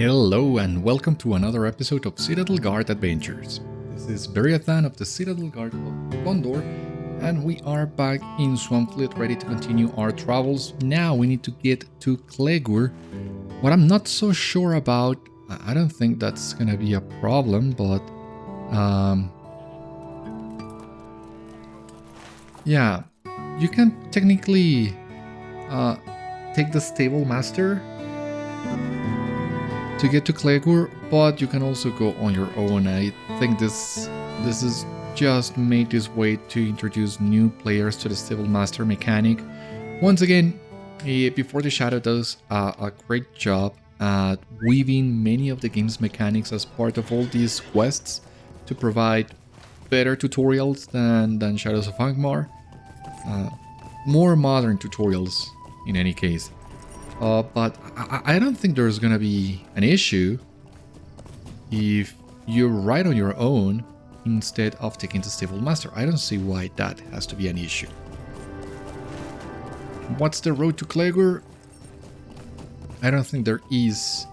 Hello and welcome to another episode of Citadel Guard Adventures. This is Beriathan of the Citadel Guard of Gondor, and we are back in Swampfleet ready to continue our travels. Now we need to get to Clegur. What I'm not so sure about, I don't think that's gonna be a problem, but yeah, you can technically take the stable master to get to Clegur, but you can also go on your own. I think this is just made this way to introduce new players to the stable master mechanic. Once again, Before the Shadow does a great job at weaving many of the game's mechanics as part of all these quests to provide better tutorials than Shadows of Angmar. More modern tutorials in any case. But I don't think there's gonna be an issue if you ride on your own instead of taking the stable master. I don't see why that has to be an issue. What's the road to Clegur? I don't think there is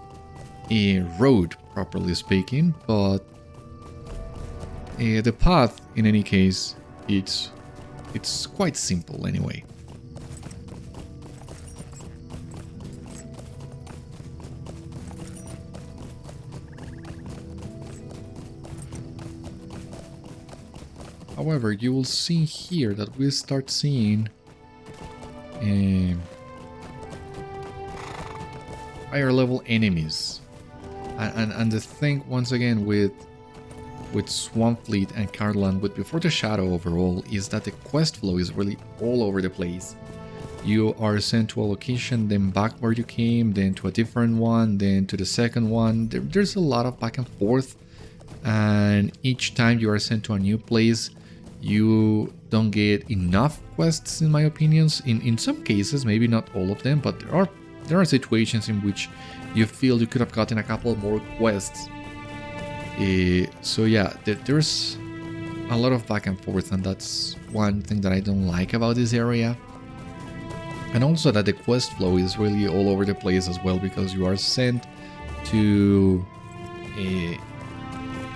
a road, properly speaking, but the path, in any case, it's quite simple anyway. However, you will see here that we start seeing higher level enemies, and the thing once again with Swampfleet and Cardland, with Before the Shadow overall, is that the quest flow is really all over the place. You are sent to a location, then back where you came, then to a different one, then to the second one. There's a lot of back and forth, and each time you are sent to a new place, you don't get enough quests, in my opinions. In some cases, maybe not all of them, but there are situations in which you feel you could have gotten a couple more quests. So yeah, there's a lot of back and forth, and that's one thing that I don't like about this area. And also that the quest flow is really all over the place as well, because you are sent to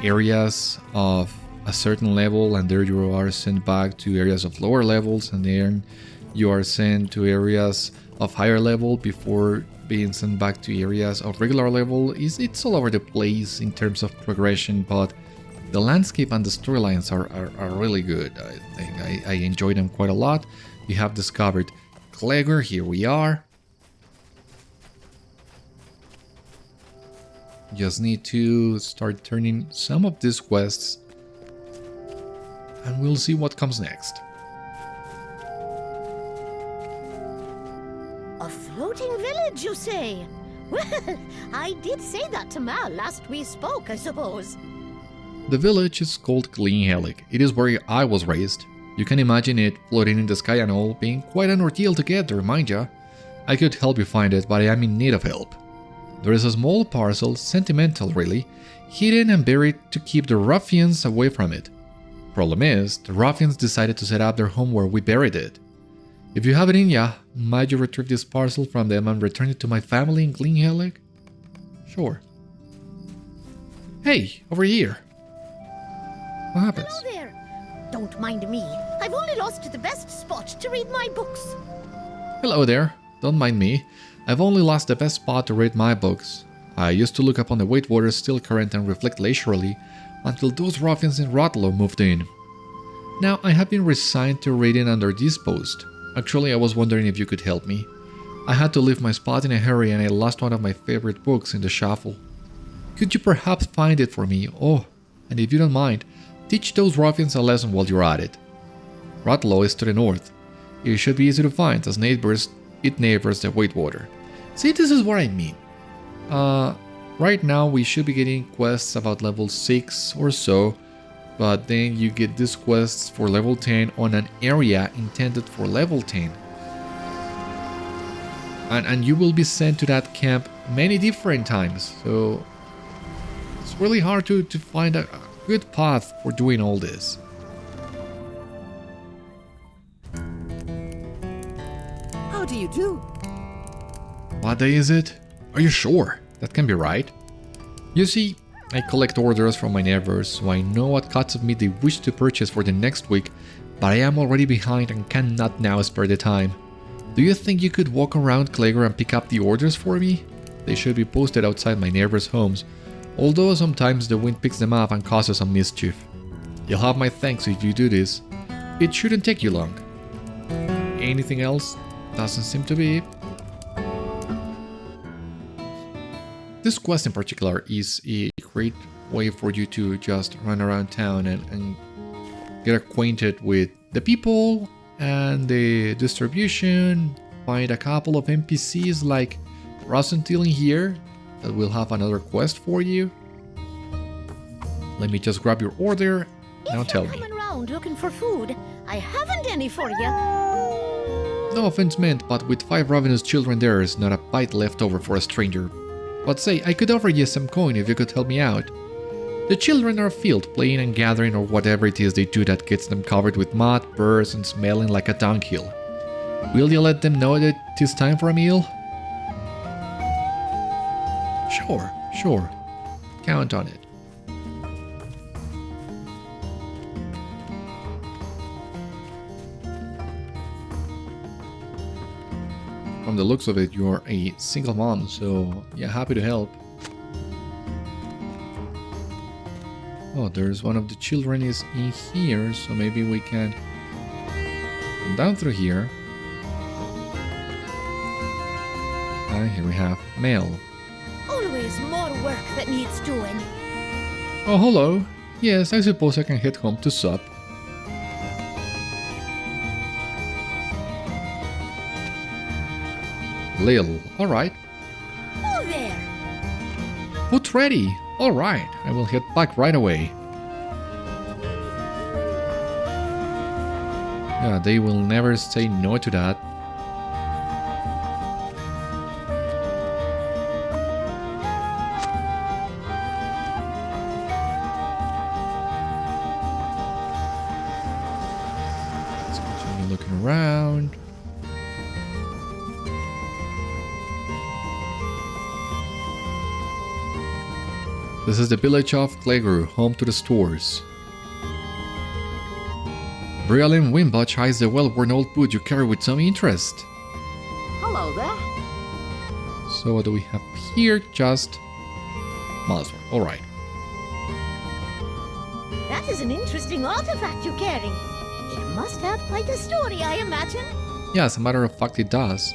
areas of a certain level, and there you are sent back to areas of lower levels, and then you are sent to areas of higher level before being sent back to areas of regular level. It's all over the place in terms of progression, but the landscape and the storylines are really good. I think I enjoy them quite a lot. We have discovered Clegur, here we are. Just need to start turning some of these quests, and we'll see what comes next. A floating village, you say? Well, I did say that to Mal last we spoke, I suppose. The village is called Gleenhelig. It is where I was raised. You can imagine it floating in the sky and all, being quite an ordeal to get there, mind ya. I could help you find it, but I am in need of help. There is a small parcel, sentimental really, hidden and buried to keep the ruffians away from it. Problem is, the ruffians decided to set up their home where we buried it. If you have it in ya, might you retrieve this parcel from them and return it to my family in Gleenhelig? Sure. Hey, over here. What happens? Hello there. Don't mind me. I've only lost the best spot to read my books. Hello there. Don't mind me. I've only lost the best spot to read my books. I used to look upon the Waitwaters still current and reflect leisurely until those ruffians in Radlaw moved in. Now I have been resigned to reading under this post. Actually, I was wondering if you could help me. I had to leave my spot in a hurry and I lost one of my favorite books in the shuffle. Could you perhaps find it for me? Oh, and if you don't mind, teach those ruffians a lesson while you're at it. Radlaw is to the north. It should be easy to find, as it neighbors the Waitwater. See, this is what I mean. Right now we should be getting quests about level 6 or so, but then you get these quests for level 10 on an area intended for level 10. And you will be sent to that camp many different times, so it's really hard to find a good path for doing all this. How do you do? What day is it? Are you sure? That can be right. You see, I collect orders from my neighbors, so I know what cuts of meat they wish to purchase for the next week, but I am already behind and cannot now spare the time. Do you think you could walk around Clegur and pick up the orders for me? They should be posted outside my neighbors' homes, although sometimes the wind picks them up and causes some mischief. You'll have my thanks if you do this. It shouldn't take you long. Anything else? Doesn't seem to be. This quest in particular is a great way for you to just run around town and get acquainted with the people and the distribution, find a couple of NPCs like Rosentil in here that will have another quest for you. Let me just grab your order. Now tell me. If you're coming around looking for food, I haven't any for you. No offense meant, but with 5 ravenous children there is not a bite left over for a stranger. But say, I could offer you some coin if you could help me out. The children are afield playing and gathering or whatever it is they do that gets them covered with mud, burrs, and smelling like a dunghill. Will you let them know that it is time for a meal? Sure. Count on it. From the looks of it, you're a single mom, so yeah, happy to help. Oh, there's one of the children is in here, so maybe we can come down through here. And here we have mail. Always more work that needs doing. Oh, hello. Yes, I suppose I can head home to sup. Lil, alright. Oh, there. Food ready. Alright, I will head back right away. Yeah, they will never say no to that. Let's continue looking around. This is the village of Clegur, home to the stores. Beriathan Windbotch eyes the well-worn old boot you carry with some interest. Hello there. So what do we have here? Just Malsworn. Alright. That is an interesting artifact you carry. It must have quite a story, I imagine. Yeah, as a matter of fact it does.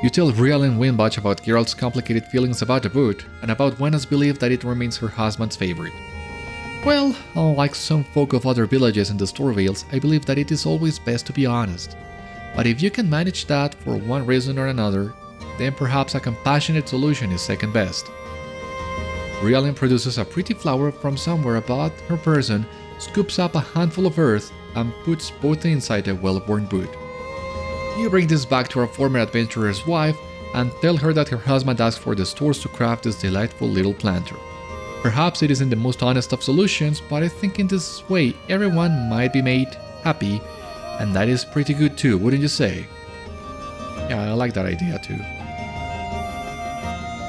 You tell Beriathan Windbotch about Geralt's complicated feelings about the boot, and about Wenna's belief that it remains her husband's favorite. Well, unlike some folk of other villages in the Stoor-vales, I believe that it is always best to be honest. But if you can manage that for one reason or another, then perhaps a compassionate solution is second best. Beriathan produces a pretty flower from somewhere about her person, scoops up a handful of earth, and puts both inside a well-worn boot. You bring this back to our former adventurer's wife and tell her that her husband asked for the stores to craft this delightful little planter. Perhaps it isn't the most honest of solutions, but I think in this way everyone might be made happy, and that is pretty good too, wouldn't you say? Yeah, I like that idea too.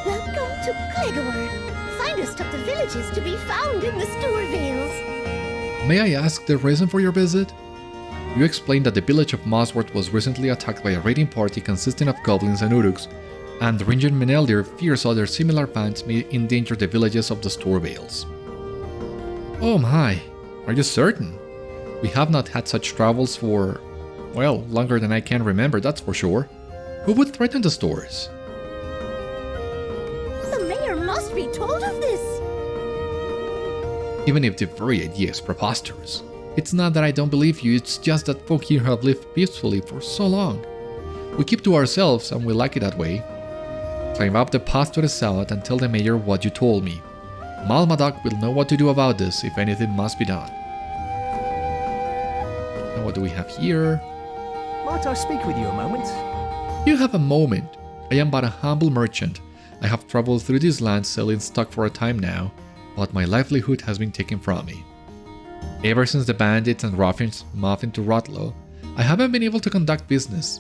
Welcome to Clegur, finest of the villages to be found in the Stoor-vales. May I ask the reason for your visit? You explained that the village of Mosworth was recently attacked by a raiding party consisting of Goblins and Uruks, and the Regent Meneldir fears other similar bands may endanger the villages of the Stoor-vales. Oh my, are you certain? We have not had such travels for, well, longer than I can remember, that's for sure. Who would threaten the stores? The mayor must be told of this. Even if the very idea is preposterous. It's not that I don't believe you, it's just that folk here have lived peacefully for so long. We keep to ourselves and we like it that way. Climb up the path to the south and tell the mayor what you told me. Malmadoc will know what to do about this if anything must be done. And what do we have here? Might I speak with you a moment? You have a moment. I am but a humble merchant. I have traveled through this land selling stock for a time now, but my livelihood has been taken from me. Ever since the bandits and ruffians moved into Rotlow, I haven't been able to conduct business.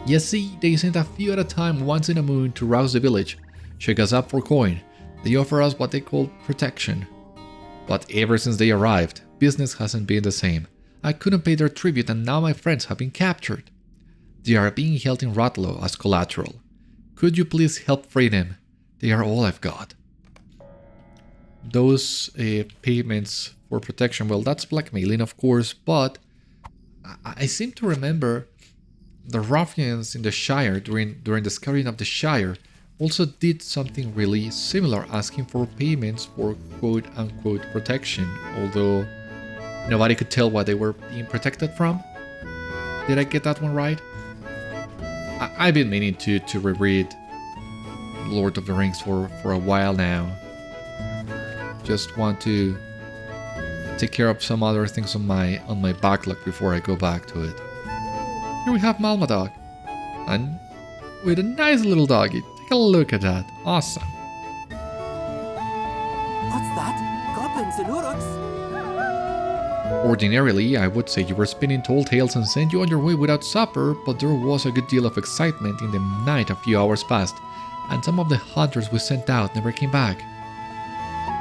You see, they send a few at a time once in a moon to rouse the village, shake us up for coin, They offer us what they call protection. But ever since they arrived, business hasn't been the same. I couldn't pay their tribute and now my friends have been captured. They are being held in Radlaw as collateral. Could you please help free them? They are all I've got. Those payments for protection, well, that's blackmailing, of course, but I seem to remember the ruffians in the Shire during the scouring of the Shire also did something really similar, asking for payments for quote-unquote protection, although nobody could tell what they were being protected from. Did I get that one right? I've been meaning to reread Lord of the Rings for a while now. Just want to take care of some other things on my backlog before I go back to it. Here we have Malmadog, and with a nice little doggy. Take a look at that. Awesome. What's that? Goblins and Uruks? Ordinarily, I would say you were spinning tall tales and sent you on your way without supper, but there was a good deal of excitement in the night a few hours passed, and some of the hunters we sent out never came back.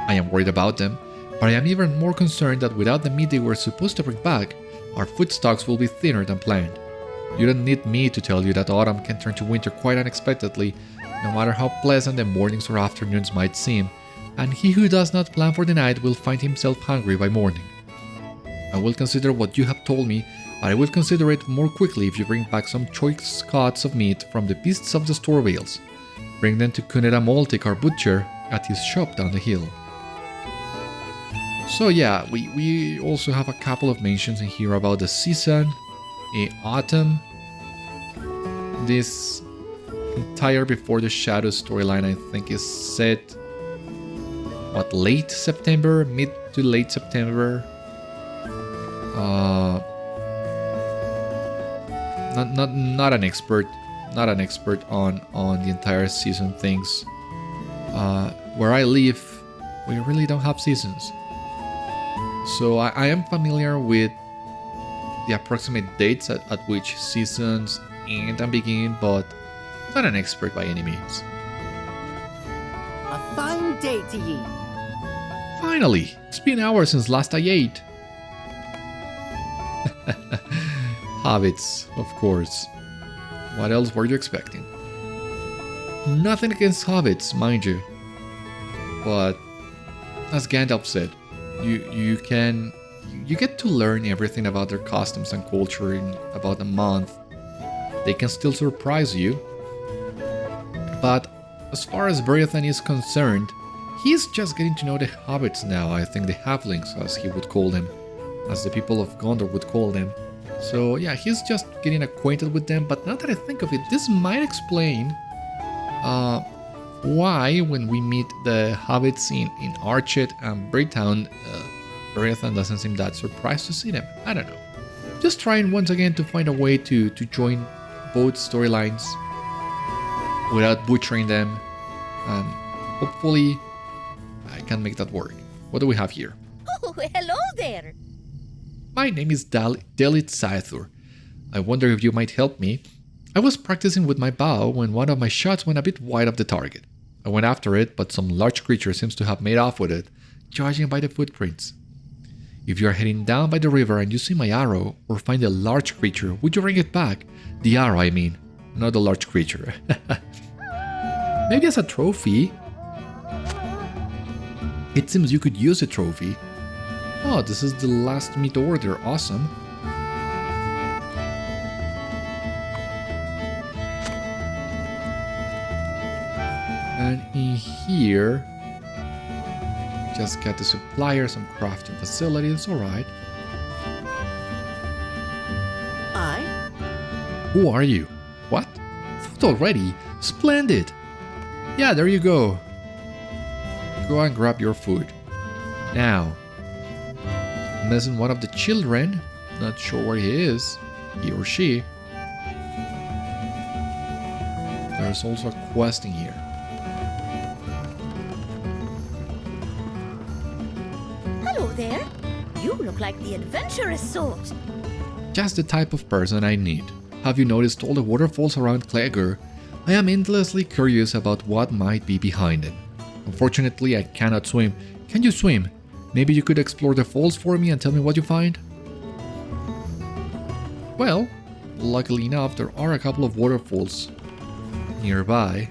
I am worried about them, but I am even more concerned that without the meat they were supposed to bring back, our food stocks will be thinner than planned. You don't need me to tell you that autumn can turn to winter quite unexpectedly, no matter how pleasant the mornings or afternoons might seem, and he who does not plan for the night will find himself hungry by morning. I will consider what you have told me, but I will consider it more quickly if you bring back some choice cuts of meat from the beasts of the Stoor-vales. Bring them to Cuneda Maltic, our butcher, at his shop down the hill. So yeah, we also have a couple of mentions in here about the season, autumn. This entire Before the Shadows storyline, I think, is set late September, mid to late September. Not an expert on the entire season things. Where I live, we really don't have seasons, so I am familiar with the approximate dates at which seasons end and begin, but not an expert by any means. A fine day to ye. Finally! It's been hours since last I ate. Hobbits, of course. What else were you expecting? Nothing against hobbits, mind you. But as Gandalf said, you get to learn everything about their customs and culture in about a month. They can still surprise you. But as far as Beriathan is concerned, he's just getting to know the hobbits now. I think the halflings, as he would call them, as the people of Gondor would call them. So yeah, he's just getting acquainted with them. But now that I think of it, this might explain why when we meet the hobbits in Archet and Braytown, Beriathan doesn't seem that surprised to see them. I don't know. Just trying once again to find a way to join both storylines without butchering them, and hopefully I can make that work. What do we have here? Oh, hello there. My name is Delit Saithur. I wonder if you might help me. I was practicing with my bow when one of my shots went a bit wide of the target. I went after it, but some large creature seems to have made off with it, judging by the footprints. If you are heading down by the river and you see my arrow, or find a large creature, would you bring it back? The arrow, I mean, not the large creature. Maybe as a trophy? It seems you could use a trophy. Oh, this is the last meat order, awesome. And in here, just get the supplier, some crafting facilities, alright. I? Who are you? What? Food already? Splendid! Yeah, there you go. Go and grab your food. Now, missing one of the children, not sure where he is, he or she. There's also a quest in here. Hello there. You look like the adventurous sort. Just the type of person I need. Have you noticed all the waterfalls around Clegur? I am endlessly curious about what might be behind them. Unfortunately, I cannot swim. Can you swim? Maybe you could explore the falls for me and tell me what you find? Well, luckily enough, there are a couple of waterfalls nearby.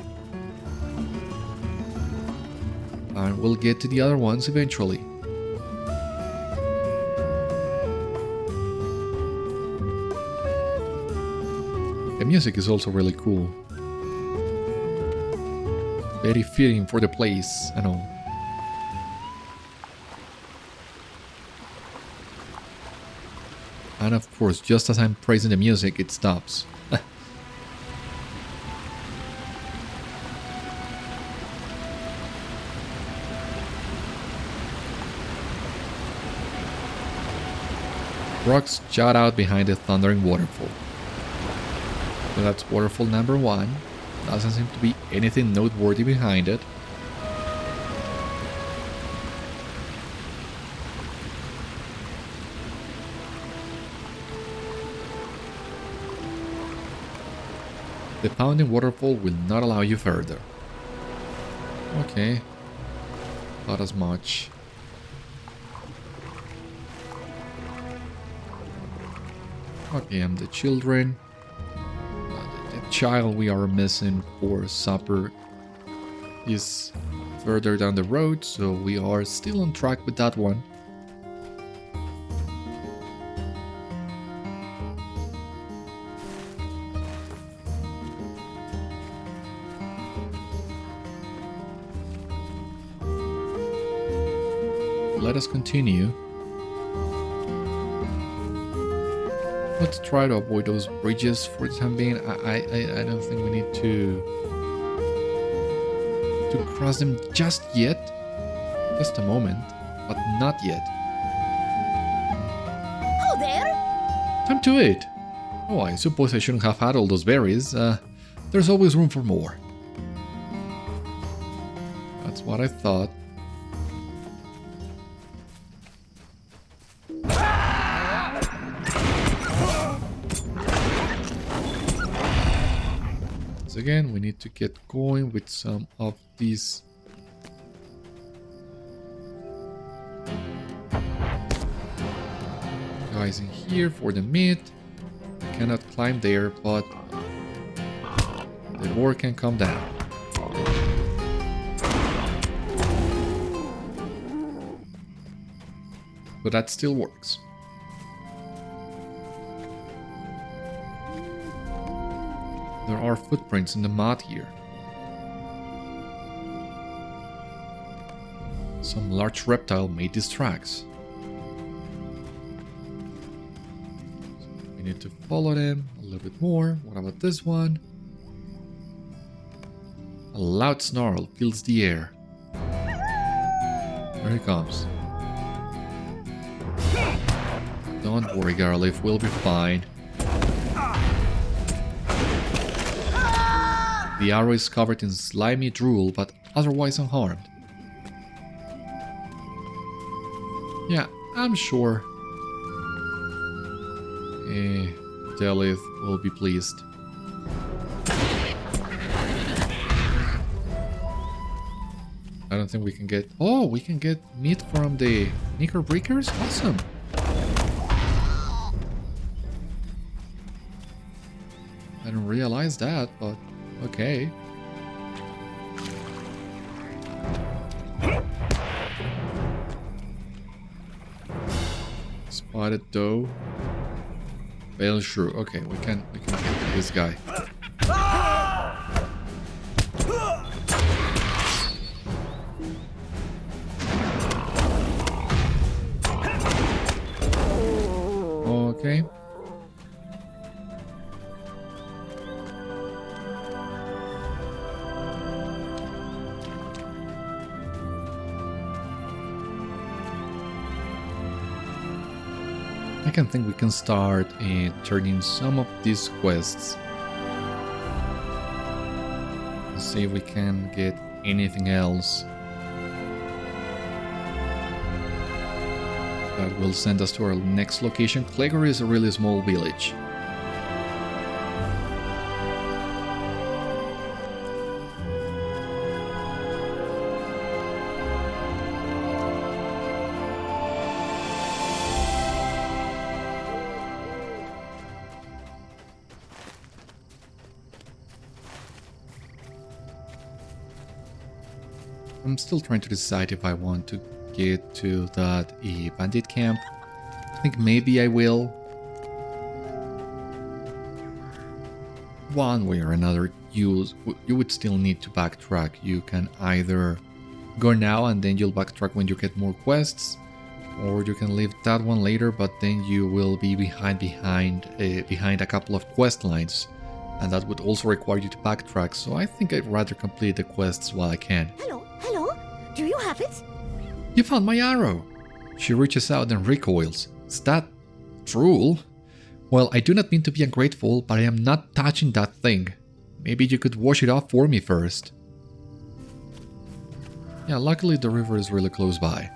And we'll get to the other ones eventually. The music is also really cool. Very fitting for the place and all. And of course, just as I'm praising the music, it stops. Rocks jut out behind the thundering waterfall. So that's waterfall number 1. Doesn't seem to be anything noteworthy behind it. The pounding waterfall will not allow you further. Okay. Not as much. Okay, and the children. The child we are missing for supper is further down the road, so we are still on track with that one. Let us continue. Let's try to avoid those bridges for the time being. I don't think we need to cross them just yet. Just a moment, but not yet. Oh, there! Time to eat. Oh, I suppose I shouldn't have had all those berries. There's always room for more. That's what I thought. Again, we need to get going with some of these guys in here for the meat. I cannot climb there, but the door can come down. But that still works. There are footprints in the mud here. Some large reptile made these tracks. We need to follow them a little bit more. What about this one? A loud snarl fills the air. There he comes. Don't worry, Garliff, we'll be fine. The arrow is covered in slimy drool, but otherwise unharmed. Yeah, I'm sure Delith will be pleased. I don't think we can get... Oh, we can get meat from the Knickerbreakers? Awesome! I didn't realize that, but... Okay. Spotted doe. Bale shrew. Okay, we can get this guy. Okay. I can think we can start turning some of these quests. Let's see if we can get anything else that will send us to our next location. Clegur is a really small village. I'm still trying to decide if I want to get to that bandit camp. I think maybe I will. One way or another, you would still need to backtrack. You can either go now and then you'll backtrack when you get more quests, or you can leave that one later, but then you will be behind a couple of quest lines, and that would also require you to backtrack. So I think I'd rather complete the quests while I can. Hello? Do you have it? You found my arrow! She reaches out and recoils. Is that drool? Well, I do not mean to be ungrateful, but I am not touching that thing. Maybe you could wash it off for me first. Yeah, luckily the river is really close by.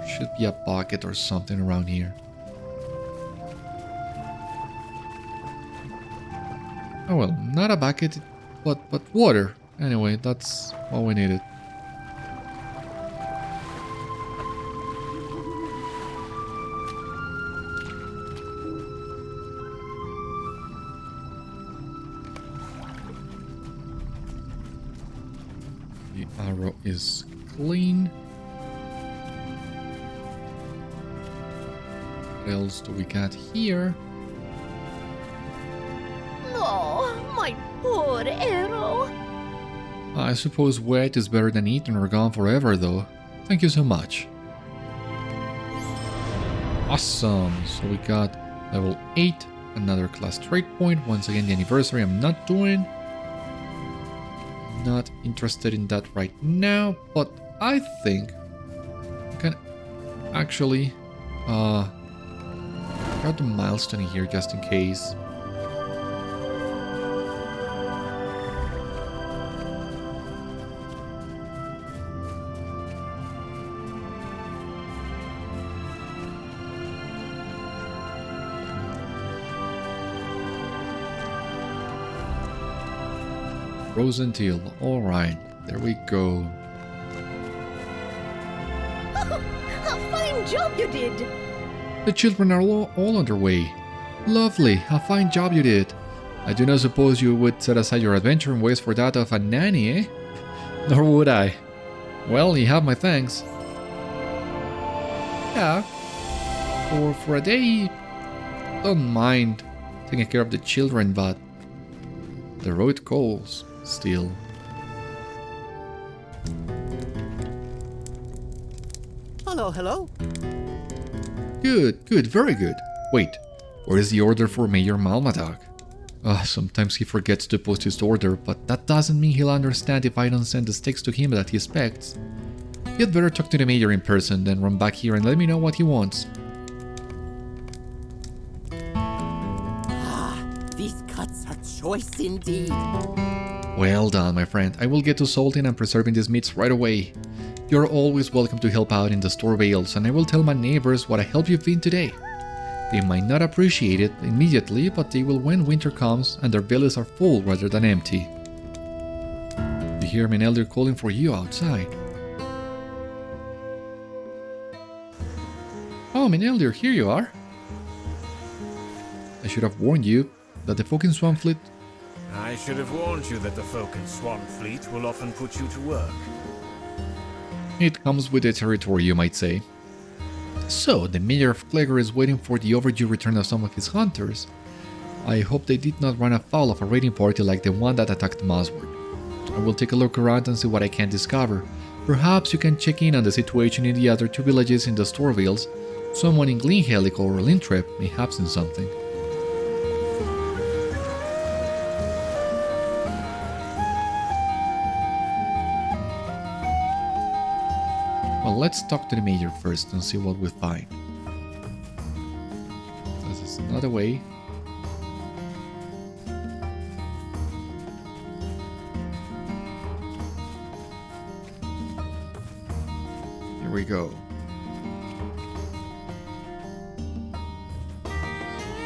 Should be a bucket or something around here. Oh well, not a bucket, but water. Anyway, that's all we needed. The arrow is clean. What else do we got here? Oh, my poor arrow. I suppose wet is better than eaten or gone forever, though. Thank you so much. Awesome. So we got level 8, another class trait point. Once again, the anniversary I'm not doing. Not interested in that right now, but I think I can actually grab the milestone here just in case. Frozen teal. Alright, there we go. A fine job you did. The children are all on their way. Lovely, a fine job you did. I do not suppose you would set aside your adventure and waste for that of a nanny, eh? Nor would I. Well, you have my thanks. Yeah. For a day, don't mind taking care of the children, but the road calls still. Hello. Good, very good. Wait, where is the order for Mayor Malmadag? Sometimes he forgets to post his order, but that doesn't mean he'll understand if I don't send the stakes to him that he expects. You'd better talk to the mayor in person, then run back here and let me know what he wants. These cuts are choice indeed. Well done, my friend. I will get to salting and preserving these meats right away. You're always welcome to help out in the Stoor-vales, and I will tell my neighbors what a help you've been today. They might not appreciate it immediately, but they will when winter comes and their bellies are full rather than empty. You hear Meneldir calling for you outside. Oh, Meneldir, here you are. I should have warned you that the folk in Swampfleet... I should have warned you that the folk in Swampfleet will often put you to work. It comes with the territory, you might say. So, the mayor of Clegur is waiting for the overdue return of some of his hunters. I hope they did not run afoul of a raiding party like the one that attacked Masward. I will take a look around and see what I can discover. Perhaps you can check in on the situation in the other two villages in the Stoor-vales. Someone in Glenhelic or Lintrep may have seen something. Well, let's talk to the mayor first and see what we find. This is another way. Here we go.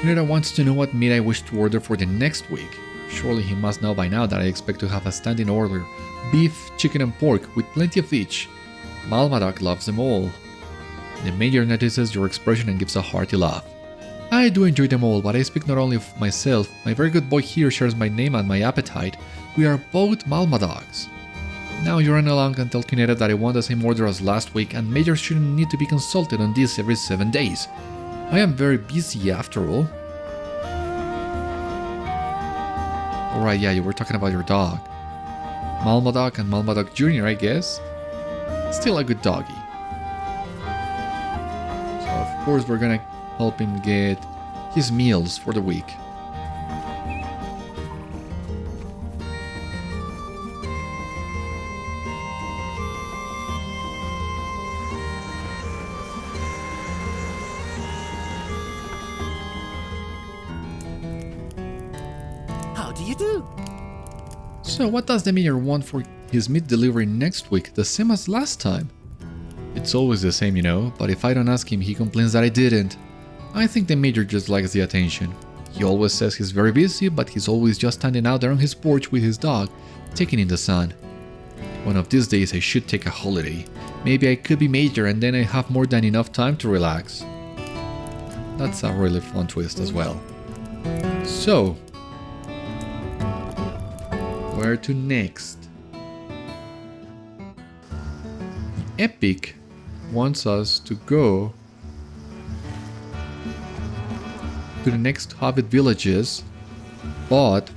Nira wants to know what meat I wish to order for the next week. Surely he must know by now that I expect to have a standing order. Beef, chicken and pork with plenty of each. Malmadag loves them all. The mayor notices your expression and gives a hearty laugh. I do enjoy them all, but I speak not only of myself. My very good boy here shares my name and my appetite. We are both Malmadags. Now you run along and tell Cuneta that I want the same order as last week and Major shouldn't need to be consulted on this every 7 days. I am very busy after all. Alright, yeah, you were talking about your dog. Malmadoc and Malmadoc Jr., I guess. Still a good doggy. So of course we're gonna help him get his meals for the week. How do you do? So what does the mayor want for his meat delivery next week, the same as last time? It's always the same, you know, but if I don't ask him, he complains that I didn't. I think the major just likes the attention. He always says he's very busy, but he's always just standing out there on his porch with his dog, taking in the sun. One of these days I should take a holiday. Maybe I could be major and then I have more than enough time to relax. That's a really fun twist as well. So, where to next? Epic wants us to go to the next Hobbit villages, but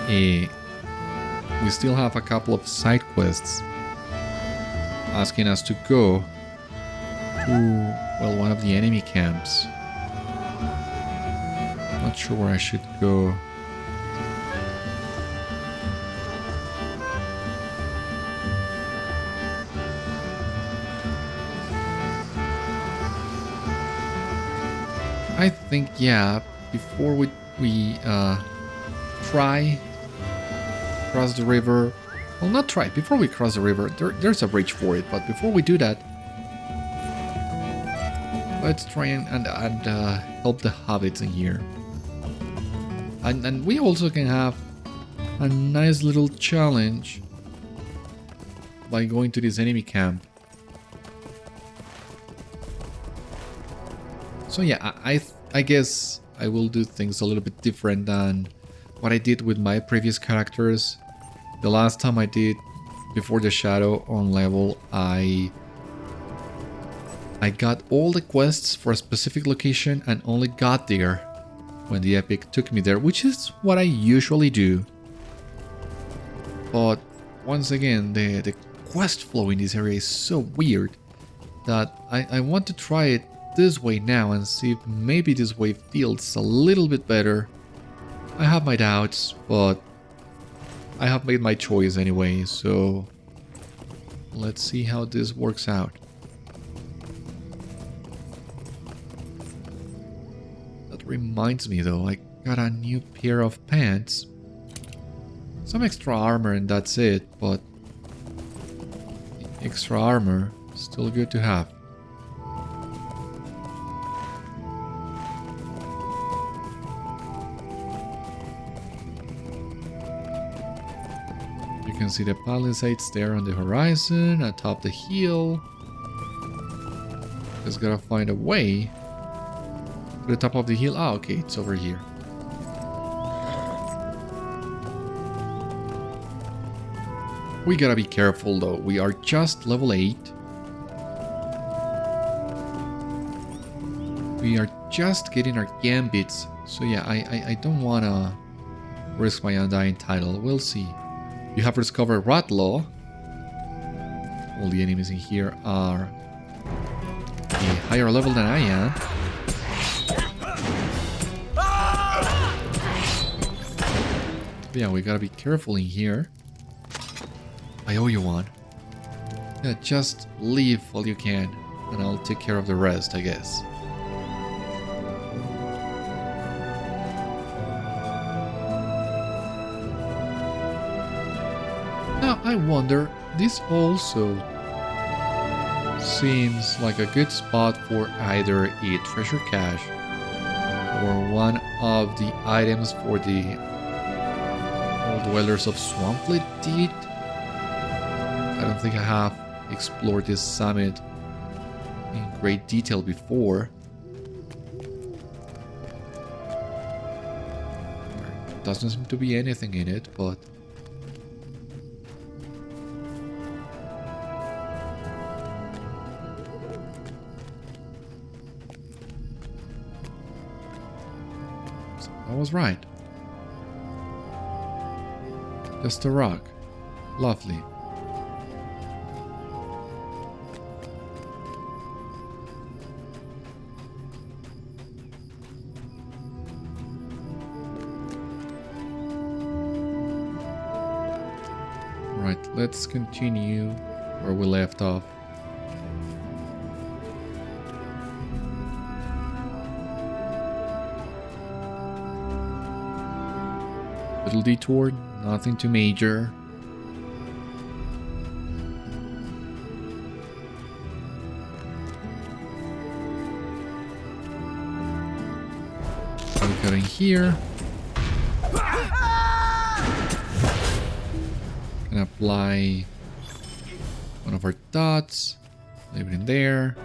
we still have a couple of side quests asking us to go to, well, one of the enemy camps. Not sure where I should go. I think, yeah, before we try cross the river, well, not try, before we cross the river, there's a bridge for it, but before we do that, let's try and help the hobbits in here. And we also can have a nice little challenge by going to this enemy camp. So yeah, I guess I will do things a little bit different than what I did with my previous characters. The last time I did Before the Shadow on level, I got all the quests for a specific location and only got there when the epic took me there, which is what I usually do. But once again, the quest flow in this area is so weird that I want to try it this way now and see if maybe this way feels a little bit better. I have my doubts, but I have made my choice anyway, so let's see how this works out. That reminds me though, I got a new pair of pants. Some extra armor and that's it, but extra armor, still good to have. You can see the palisades there on the horizon, atop the hill. Just gotta find a way to the top of the hill. Ah, okay, it's over here. We gotta be careful though, we are just level 8. We are just getting our gambits, so yeah, I don't wanna risk my undying title, we'll see. You have discovered Radlaw. All the enemies in here are a higher level than I am. Yeah, we gotta be careful in here. I owe you one. Yeah, just leave all you can, and I'll take care of the rest, I guess. Now, I wonder, this also seems like a good spot for either a treasure cache or one of the items for the Old Dwellers of Swampfleet did. I don't think I have explored this summit in great detail before. There doesn't seem to be anything in it, but I was right. Just a rock. Lovely. Right, let's continue where we left off. Little detour, nothing too major. We got in here. Can apply one of our dots. Leave it in there.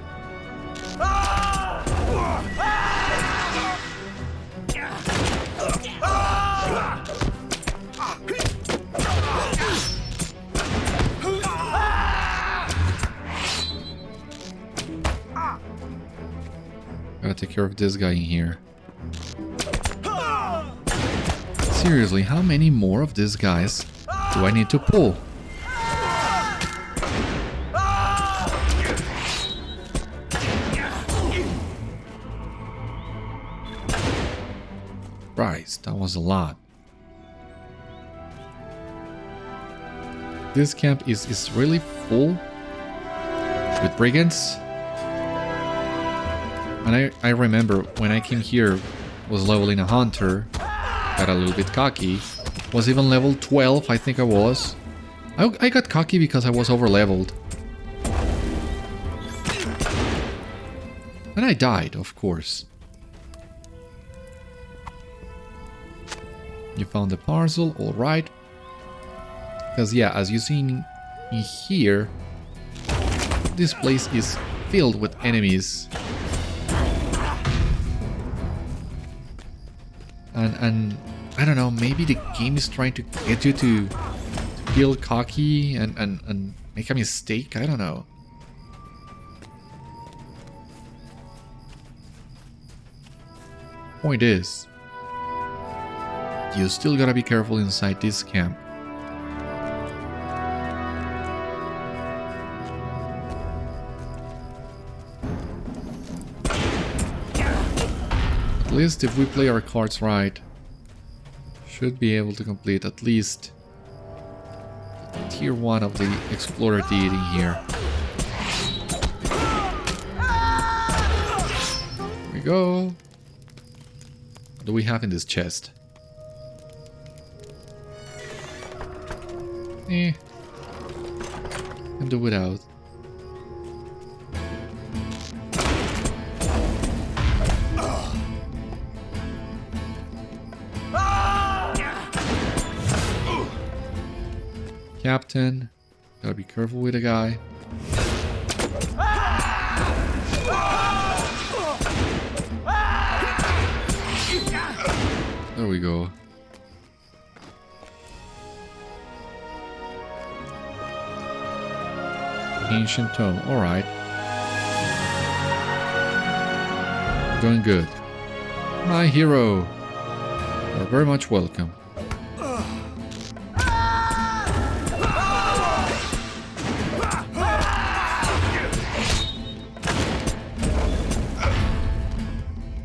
Gotta take care of this guy in here. Seriously, how many more of these guys do I need to pull? Christ, that was a lot. This camp is really full with brigands. And I remember when I came here, was leveling a hunter, got a little bit cocky, was even level 12, I think I was. I got cocky because I was over leveled. And I died, of course. You found the parcel, alright. Because yeah, as you see in here, this place is filled with enemies. And I don't know, maybe the game is trying to get you to feel cocky and make a mistake, I don't know. Point is, you still gotta be careful inside this camp. At least if we play our cards right, should be able to complete at least tier 1 of the Explorer deity here. Here we go. What do we have in this chest? Can do without. Captain, gotta be careful with the guy. There we go. Ancient tome, alright. Doing good. My hero! You're very much welcome.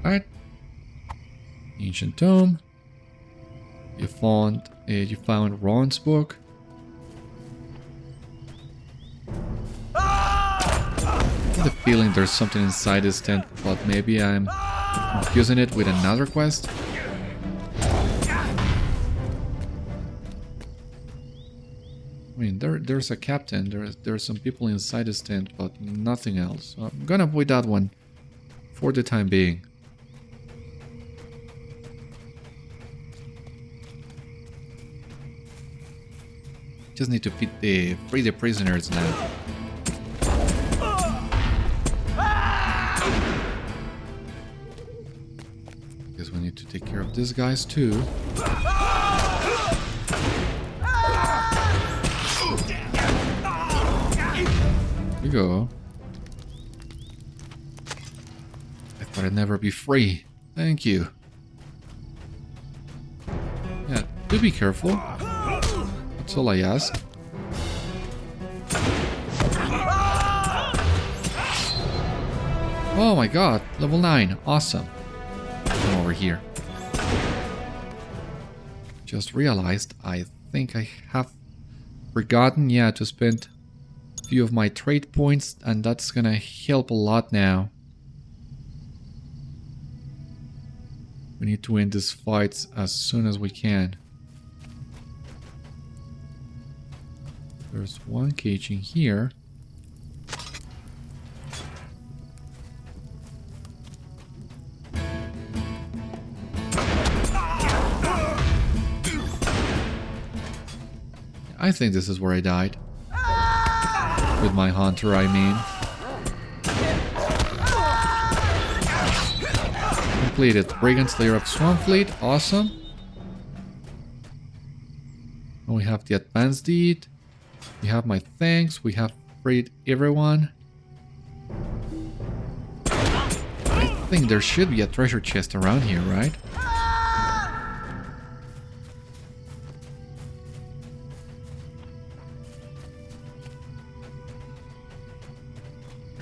Alright. Ancient tome. You found Ron's book. I have the feeling there's something inside this tent, but maybe I'm confusing it with another quest. I mean, there's a captain, there's some people inside this tent, but nothing else. So I'm gonna avoid that one for the time being. Just need to free the prisoners now. Guess we need to take care of these guys too. Here we go. I thought I'd never be free. Thank you. Do be careful. That's all I ask. Oh my god, level 9. Awesome. Come over here. Just realized I think I have forgotten, yeah, to spend a few of my trade points, and that's gonna help a lot now. We need to end these fights as soon as we can. There's one cage in here. I think this is where I died. With my hunter, I mean. Completed. Brigand Slayer of Swampfleet. Awesome. And we have the advanced deed. We have my thanks. We have freed everyone. I think there should be a treasure chest around here, right?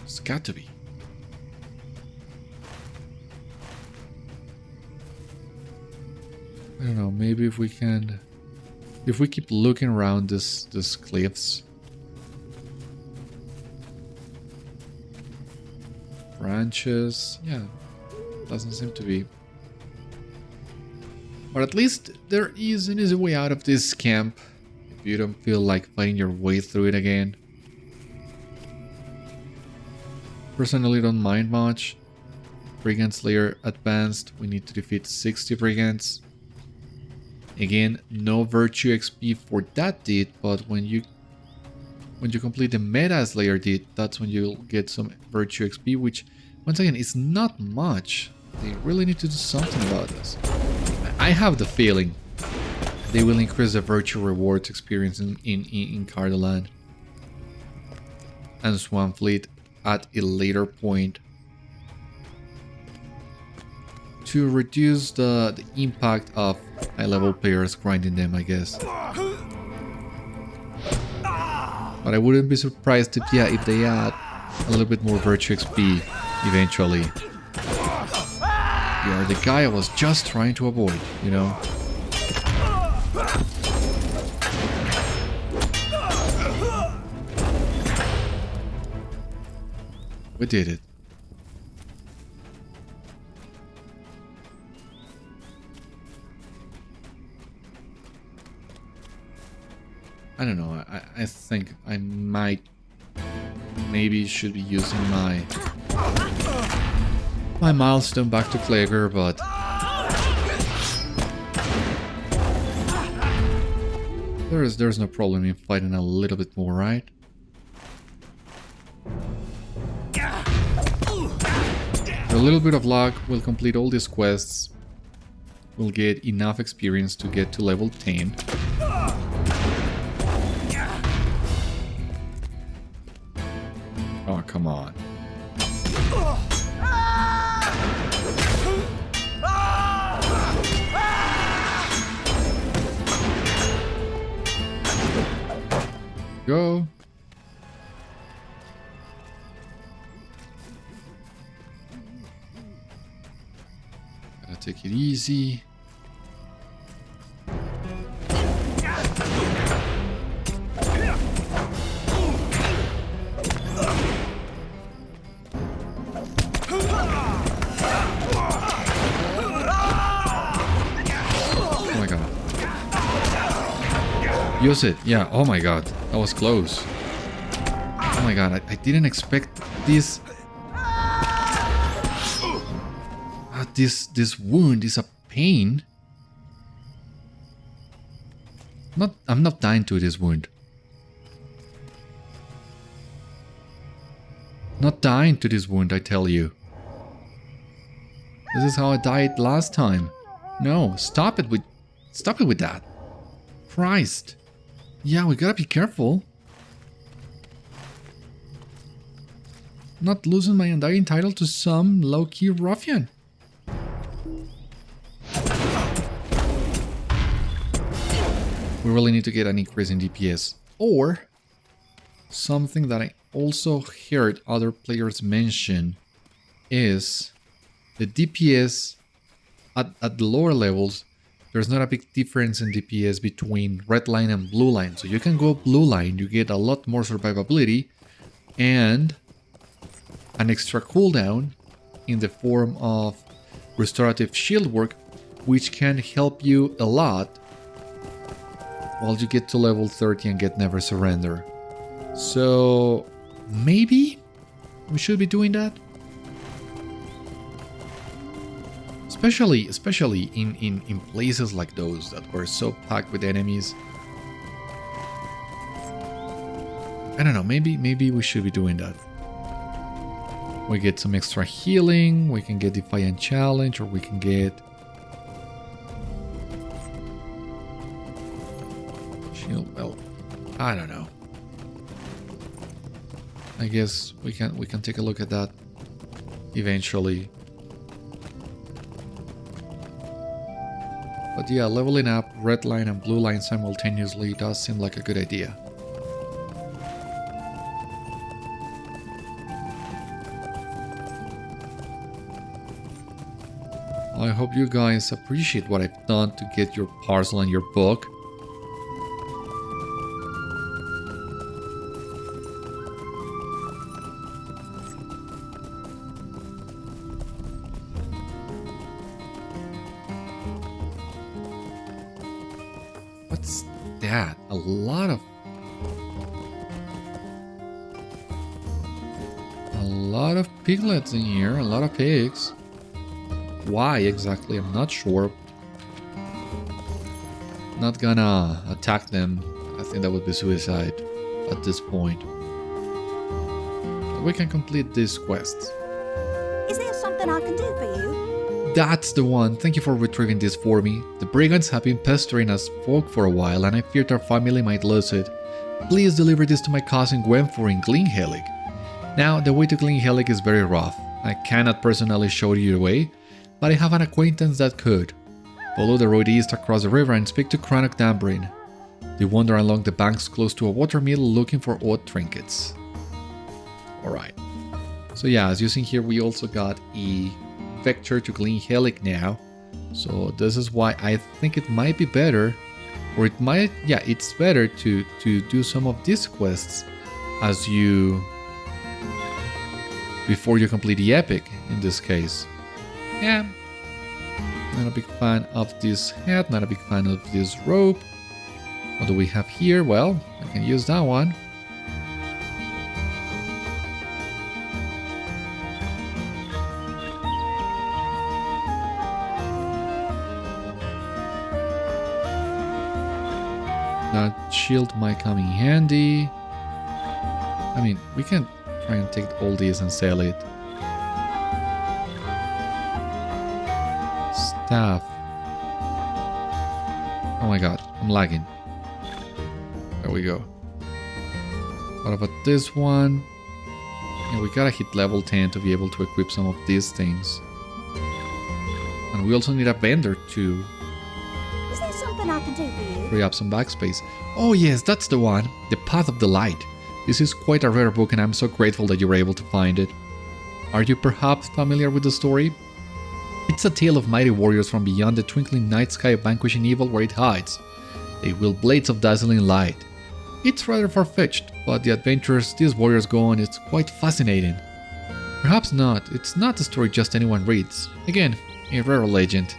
It's got to be. I don't know, maybe if we can... If we keep looking around this cliffs... Branches... Yeah, doesn't seem to be. But at least there is an easy way out of this camp. If you don't feel like fighting your way through it again. Personally don't mind much. Brigand Slayer advanced. We need to defeat 60 brigands. Again, no virtue XP for that deed, but when you complete the Meta Slayer deed, that's when you'll get some virtue XP, which once again is not much. They really need to do something about this. I have the feeling they will increase the virtue rewards experience in Cardolan and Swampfleet at a later point to reduce the impact of high-level players grinding them, I guess. But I wouldn't be surprised if they add a little bit more virtue XP eventually. You are the guy I was just trying to avoid, you know? We did it. I don't know, I think I maybe should be using my milestone back to Clegur, but there's no problem in fighting a little bit more, right? With a little bit of luck, we'll complete all these quests. We'll get enough experience to get to level 10. Oh, come on. Go. Gotta take it easy. Use it. Yeah. Oh my god. That was close. Oh my god. I didn't expect this. This wound is a pain. I'm not dying to this wound. Not dying to this wound, I tell you. This is how I died last time. No, stop it with that. Christ. Yeah, we gotta be careful. Not losing my undying title to some low-key ruffian. we really need to get an increase in DPS. Or something that I also heard other players mention is the DPS at the lower levels. There's not a big difference in DPS between red line and blue line. So you can go blue line, you get a lot more survivability and an extra cooldown in the form of restorative shield work, which can help you a lot while you get to level 30 and get Never Surrender. So maybe we should be doing that. Especially in places like those that were so packed with enemies. I don't know, maybe we should be doing that. We get some extra healing, we can get Defiant Challenge, or we can get Shield. Well, I don't know. I guess we can take a look at that eventually. But yeah, leveling up red line and blue line simultaneously does seem like a good idea. I hope you guys appreciate what I've done to get your parcel and your book. What's that? A lot of piglets in here, a lot of pigs. Why exactly? I'm not sure. Not gonna attack them. I think that would be suicide at this point. But we can complete this quest. Is there something I can do for you? That's the one. Thank you for retrieving this for me. The brigands have been pestering us folk for a while and I feared our family might lose it. Please deliver this to my cousin Gwenfor in Glynhelig. Now, the way to Glynhelig is very rough. I cannot personally show you the way, but I have an acquaintance that could. Follow the road east across the river and speak to Cranach Dambrin. They wander along the banks close to a watermill looking for odd trinkets. Alright. So yeah, as you see here, we also got a vector to Glynhelig now. So this is why I think it might be better, or it might, yeah, it's better to do some of these quests as you, before you complete the epic in this case. Yeah, not a big fan of this hat, not a big fan of this rope. What do we have here? Well, I can use that one. That shield might come in handy. I mean, we can try and take all these and sell it. Staff. Oh my god, I'm lagging. There we go. What about this one? Yeah, we gotta hit level 10 to be able to equip some of these things. And we also need a vendor to Is there something I can do for you? free up some backspace. Oh yes, that's the one. The Path of the Light. This is quite a rare book and I'm so grateful that you were able to find it. Are you perhaps familiar with the story? It's a tale of mighty warriors from beyond the twinkling night sky vanquishing evil where it hides. They wield blades of dazzling light. It's rather far-fetched, but the adventures these warriors go on is quite fascinating. Perhaps not, it's not a story just anyone reads. Again, a rare legend.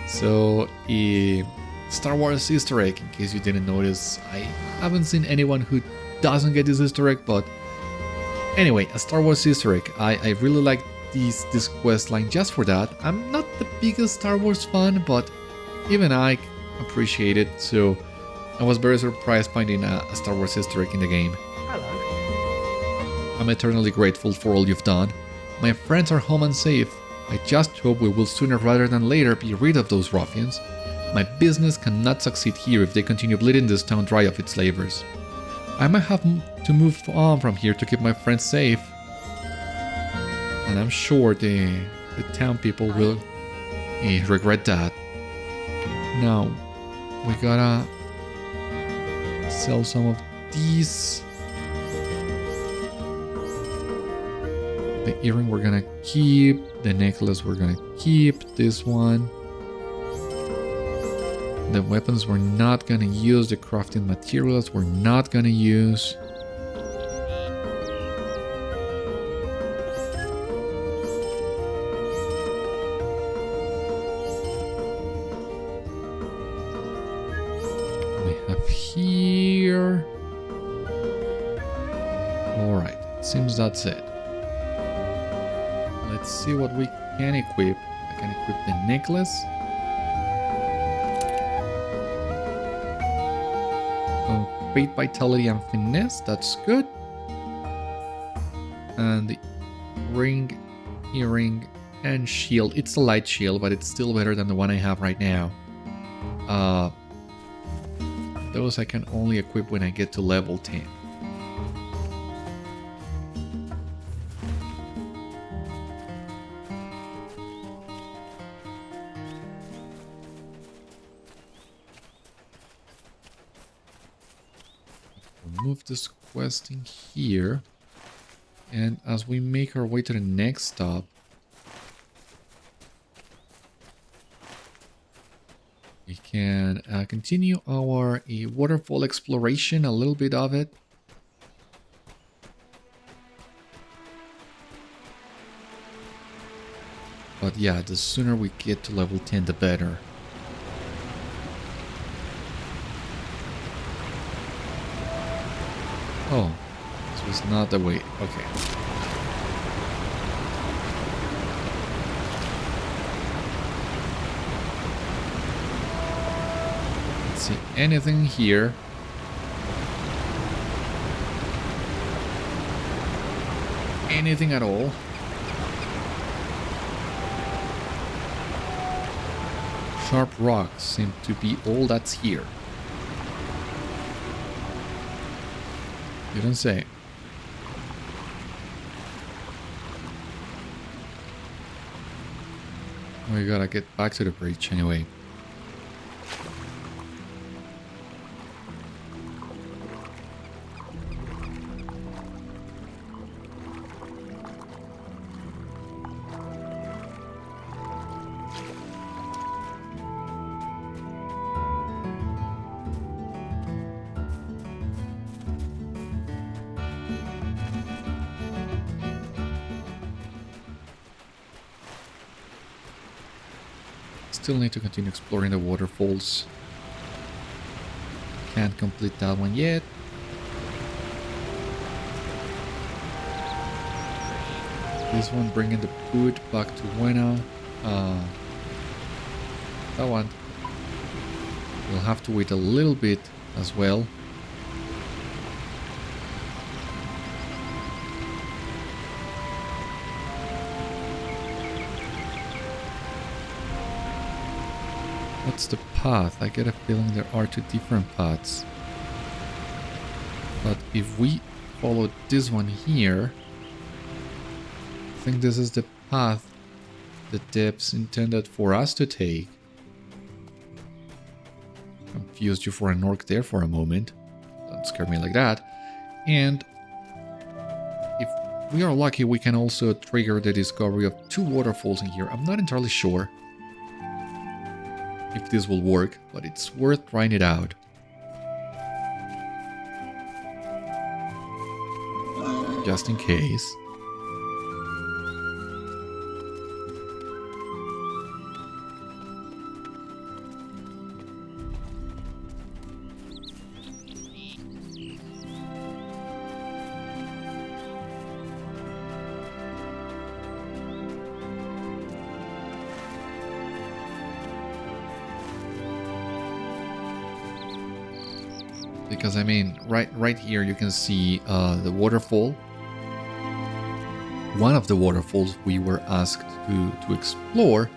So, a Star Wars Easter egg, in case you didn't notice. I haven't seen anyone who doesn't get this Easter egg, but anyway, a Star Wars Easter egg. I really like this quest line just for that. I'm not the biggest Star Wars fan, but even I appreciate it, so I was very surprised finding a Star Wars Easter egg in the game. Hello. I'm eternally grateful for all you've done. My friends are home and safe. I just hope we will sooner rather than later be rid of those ruffians. My business cannot succeed here if they continue bleeding this town dry of its labors. I might have to move on from here to keep my friends safe. And I'm sure the town people will regret that. Now, we gotta Sell some of these. The earring we're gonna keep. The necklace we're gonna keep. This one. The weapons we're not gonna use. The crafting materials we're not gonna use. We have here. Alright, seems that's it. Let's see what we can equip. I can equip the necklace. Fate, vitality, and finesse. That's good. And the ring, earring, and shield. It's a light shield, but it's still better than the one I have right now. Those I can only equip when I get to level 10. Move this quest in here, and as we make our way to the next stop, we can continue our waterfall exploration, a little bit of it. But yeah, the sooner we get to level 10, the better. Oh, this was not the way. Okay. Let's see anything here. Anything at all. Sharp rocks seem to be all that's here. You don't say. We gotta get back to the bridge anyway. Still need to continue exploring the waterfalls. Can't complete that one yet. This one bringing the boot back to Buena. That one we'll have to wait a little bit as well. What's the path? I get a feeling there are two different paths. But if we follow this one here, I think this is the path the depths intended for us to take. Confused you for an orc there for a moment. Don't scare me like that. And if we are lucky, we can also trigger the discovery of two waterfalls in here. I'm not entirely sure if this will work, but it's worth trying it out. Just in case. Because I mean, right here you can see the waterfall. One of the waterfalls we were asked to explore,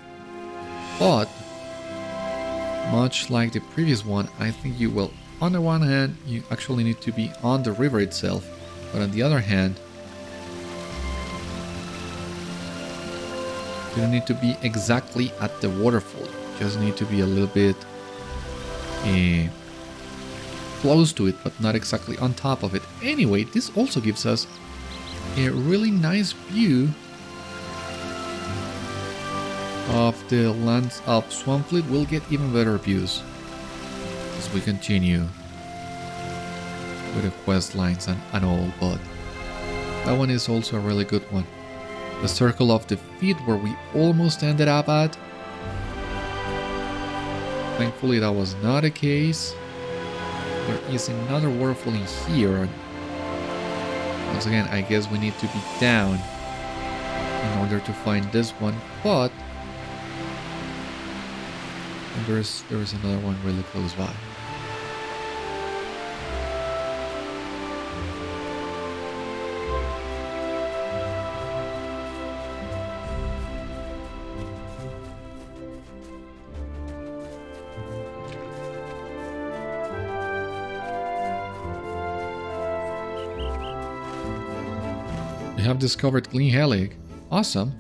but much like the previous one, I think you will, on the one hand, you actually need to be on the river itself, but on the other hand, you don't need to be exactly at the waterfall. You just need to be a little bit to close to it, but not exactly on top of it. Anyway, this also gives us a really nice view of the lands of Swampfleet. We'll get even better views as we continue with the quest lines and all, but that one is also a really good one. The Circle of Defeat, where we almost ended up at. Thankfully that was not the case. There is another waterfall in here. Once again, I guess we need to be down in order to find this one, but there's another one really close by. We have discovered Glen Helig. Awesome.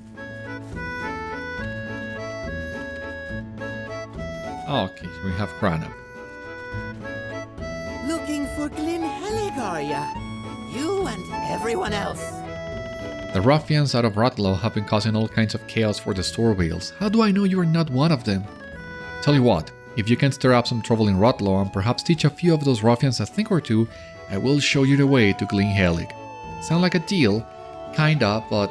Okay, we have Cranach. Looking for Glen Helig, are ya? You and everyone else. The ruffians out of Radlaw have been causing all kinds of chaos for the Stoor-vales. How do I know you are not one of them? Tell you what, if you can stir up some trouble in Rotlow and perhaps teach a few of those ruffians a thing or two, I will show you the way to Glen Helig. Sound like a deal? Kinda, but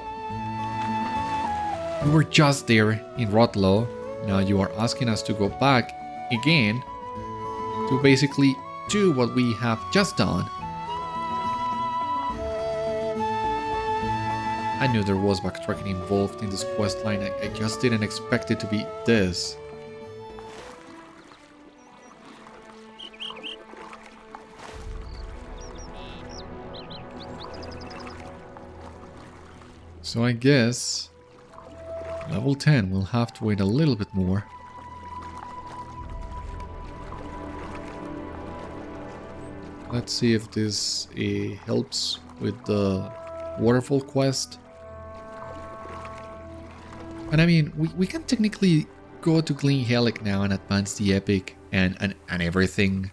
we were just there in Rotlow. Now you are asking us to go back again to basically do what we have just done. I knew there was backtracking involved in this questline. I just didn't expect it to be this. So I guess level 10 will have to wait a little bit more. Let's see if this helps with the waterfall quest. And I mean, we can technically go to Glen Helig now and advance the epic and everything.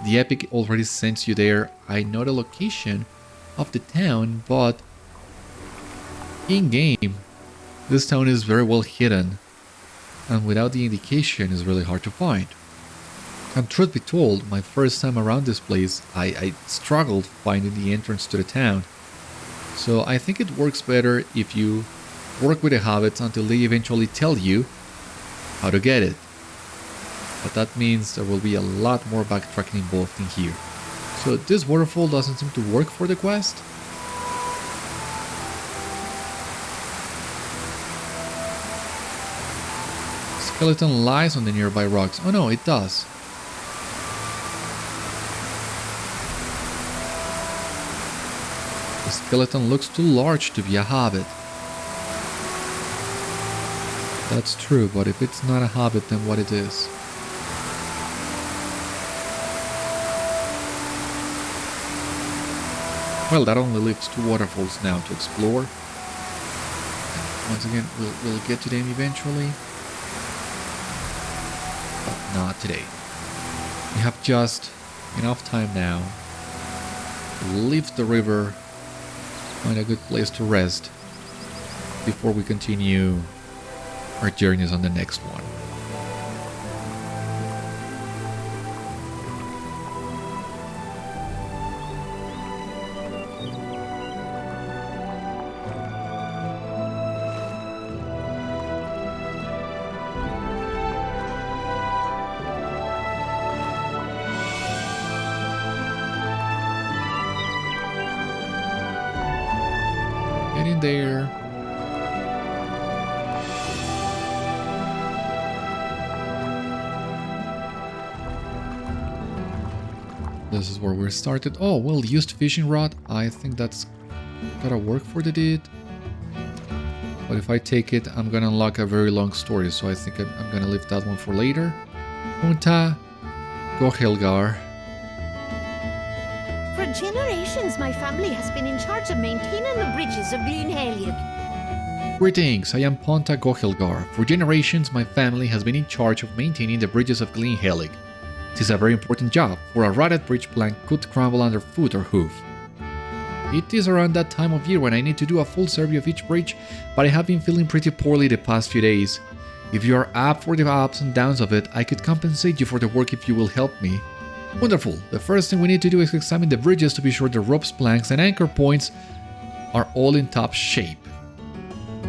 The epic already sends you there. I know the location of the town, but in-game, this town is very well hidden, and without the indication is really hard to find. And truth be told, my first time around this place, I struggled finding the entrance to the town. So I think it works better if you work with the hobbits until they eventually tell you how to get it. But that means there will be a lot more backtracking involved in here. So this waterfall doesn't seem to work for the quest. Skeleton lies on the nearby rocks. Oh no, it does. The skeleton looks too large to be a hobbit. That's true, but if it's not a hobbit, then what it is? Well, that only leaves 2 waterfalls now to explore. And once again, we'll get to them eventually. But not today. We have just enough time now to leave the river, find a good place to rest before we continue our journeys on the next one. Get in there. This is where we started. Oh, well, used fishing rod. I think that's gotta work for the deed. But if I take it, I'm gonna unlock a very long story, so I think I'm gonna leave that one for later. Unta Gohelgar. For generations, my family has been in charge of maintaining the bridges of Glen Helig. Greetings, I am Ponta Gohelgar. For generations, my family has been in charge of maintaining the bridges of Glen Helig. It is a very important job, for a rotted bridge plank could crumble under foot or hoof. It is around that time of year when I need to do a full survey of each bridge, but I have been feeling pretty poorly the past few days. If you are up for the ups and downs of it, I could compensate you for the work if you will help me. Wonderful. The first thing we need to do is examine the bridges to be sure the ropes, planks, and anchor points are all in top shape.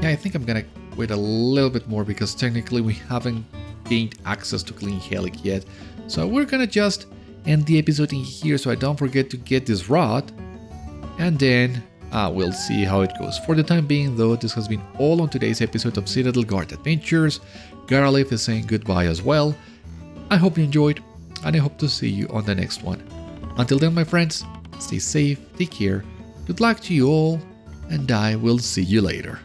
Yeah, I think I'm gonna wait a little bit more because technically we haven't gained access to Clean Helic yet. So we're gonna just end the episode in here so I don't forget to get this rod. And then we'll see how it goes. For the time being though, this has been all on today's episode of Citadel Guard Adventures. Garalith is saying goodbye as well. I hope you enjoyed, and I hope to see you on the next one. Until then, my friends, stay safe, take care, good luck to you all, and I will see you later.